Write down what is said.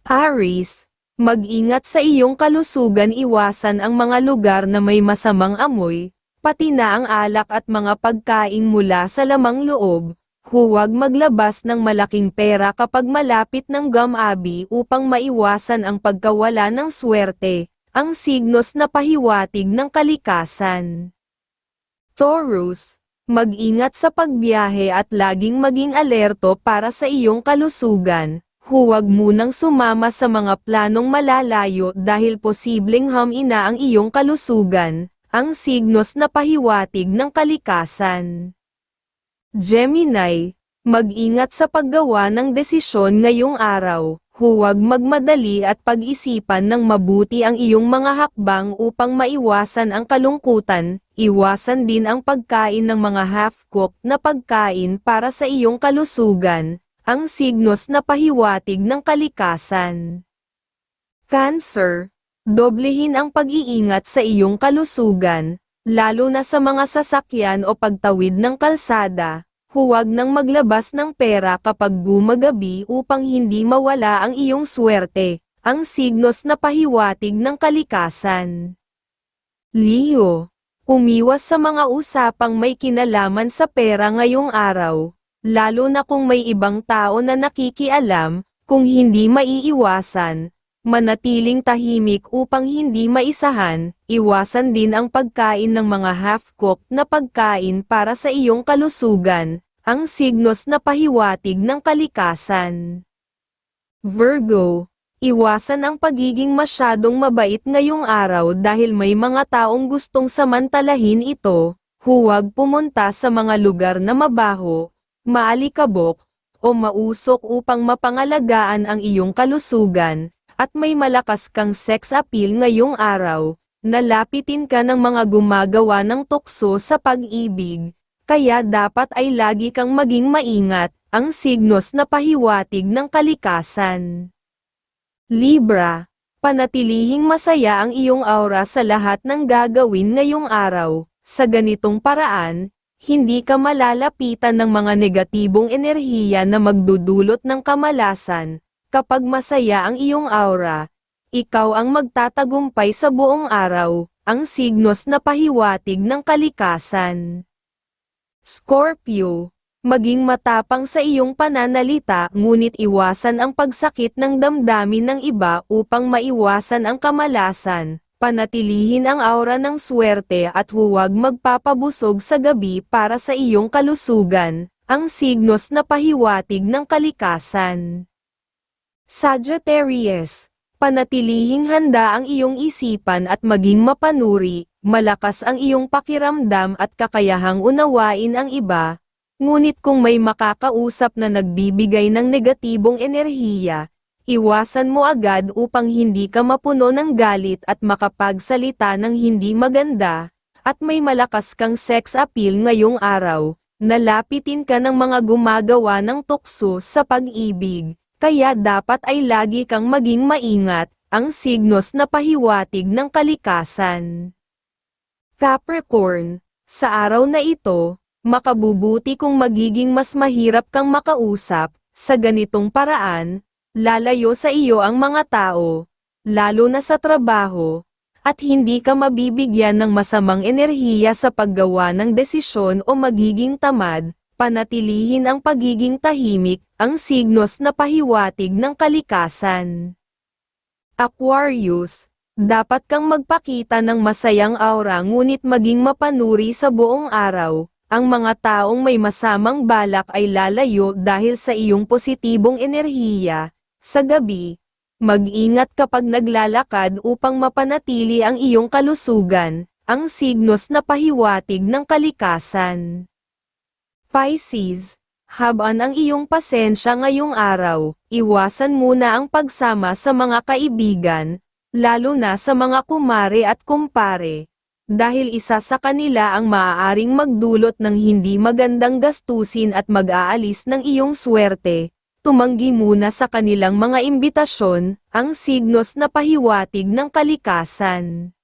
Aries, mag-ingat sa iyong kalusugan, iwasan ang mga lugar na may masamang amoy, pati na ang alak at mga pagkain mula sa lamang loob. Huwag maglabas ng malaking pera kapag malapit ng gam-abi upang maiwasan ang pagkawala ng swerte, ang signos na pahiwatig ng kalikasan. Taurus, mag-ingat sa pagbiyahe at laging maging alerto para sa iyong kalusugan. Huwag munang sumama sa mga planong malalayo dahil posibleng hamina ang iyong kalusugan, ang signos na pahiwatig ng kalikasan. Gemini, mag-ingat sa paggawa ng desisyon ngayong araw. Huwag magmadali at pag-isipan ng mabuti ang iyong mga hakbang upang maiwasan ang kalungkutan. Iwasan din ang pagkain ng mga half-cooked na pagkain para sa iyong kalusugan, ang signos na pahiwatig ng kalikasan. Cancer, doblehin ang pag-iingat sa iyong kalusugan, lalo na sa mga sasakyan o pagtawid ng kalsada. Huwag nang maglabas ng pera kapag gumagabi upang hindi mawala ang iyong swerte, ang signos na pahiwatig ng kalikasan. Leo, umiwas sa mga usapang may kinalaman sa pera ngayong araw, lalo na kung may ibang tao na nakikialam. Kung hindi maiiwasan, manatiling tahimik upang hindi maisahan. Iwasan din ang pagkain ng mga half-cooked na pagkain para sa iyong kalusugan, ang signos na pahiwatig ng kalikasan. Virgo, iwasan ang pagiging masyadong mabait ngayong araw dahil may mga taong gustong samantalahin ito. Huwag pumunta sa mga lugar na mabaho, maalikabok, o mausok upang mapangalagaan ang iyong kalusugan, at may malakas kang sex appeal ngayong araw. Nalapitin ka ng mga gumagawa ng tukso sa pag-ibig, kaya dapat ay lagi kang maging maingat, ang signos na pahiwatig ng kalikasan. Libra, panatilihing masaya ang iyong aura sa lahat ng gagawin ngayong araw. Sa ganitong paraan, hindi ka malalapitan ng mga negatibong enerhiya na magdudulot ng kamalasan. Kapag masaya ang iyong aura, ikaw ang magtatagumpay sa buong araw, ang signos na pahiwatig ng kalikasan. Scorpio, maging matapang sa iyong pananalita ngunit iwasan ang pagsakit ng damdamin ng iba upang maiwasan ang kamalasan. Panatilihin ang aura ng swerte at huwag magpapabusog sa gabi para sa iyong kalusugan, ang signos na pahiwatig ng kalikasan. Sagittarius, panatilihing handa ang iyong isipan at maging mapanuri. Malakas ang iyong pakiramdam at kakayahang unawain ang iba, ngunit kung may makakausap na nagbibigay ng negatibong enerhiya, iwasan mo agad upang hindi ka mapuno ng galit at makapagsalita ng hindi maganda, at may malakas kang sex appeal ngayong araw. Nalapitin ka ng mga gumagawa ng tukso sa pag-ibig, kaya dapat ay lagi kang maging maingat, ang signos na pahiwatig ng kalikasan. Capricorn, sa araw na ito, makabubuti kung magiging mas mahirap kang makausap. Sa ganitong paraan, lalayo sa iyo ang mga tao, lalo na sa trabaho, at hindi ka mabibigyan ng masamang enerhiya sa paggawa ng desisyon o magiging tamad. Panatilihin ang pagiging tahimik, ang signos na pahiwatig ng kalikasan. Aquarius, dapat kang magpakita ng masayang aura ngunit maging mapanuri sa buong araw. Ang mga taong may masamang balak ay lalayo dahil sa iyong positibong enerhiya. Sa gabi, mag-ingat kapag naglalakad upang mapanatili ang iyong kalusugan, ang signos na pahiwatig ng kalikasan. Pisces, habaan ang iyong pasensya ngayong araw. Iwasan muna ang pagsama sa mga kaibigan, lalo na sa mga kumare at kumpare, dahil isa sa kanila ang maaaring magdulot ng hindi magandang gastusin at mag-aalis ng iyong swerte. Tumanggi muna sa kanilang mga imbitasyon, ang signos na pahiwatig ng kalikasan.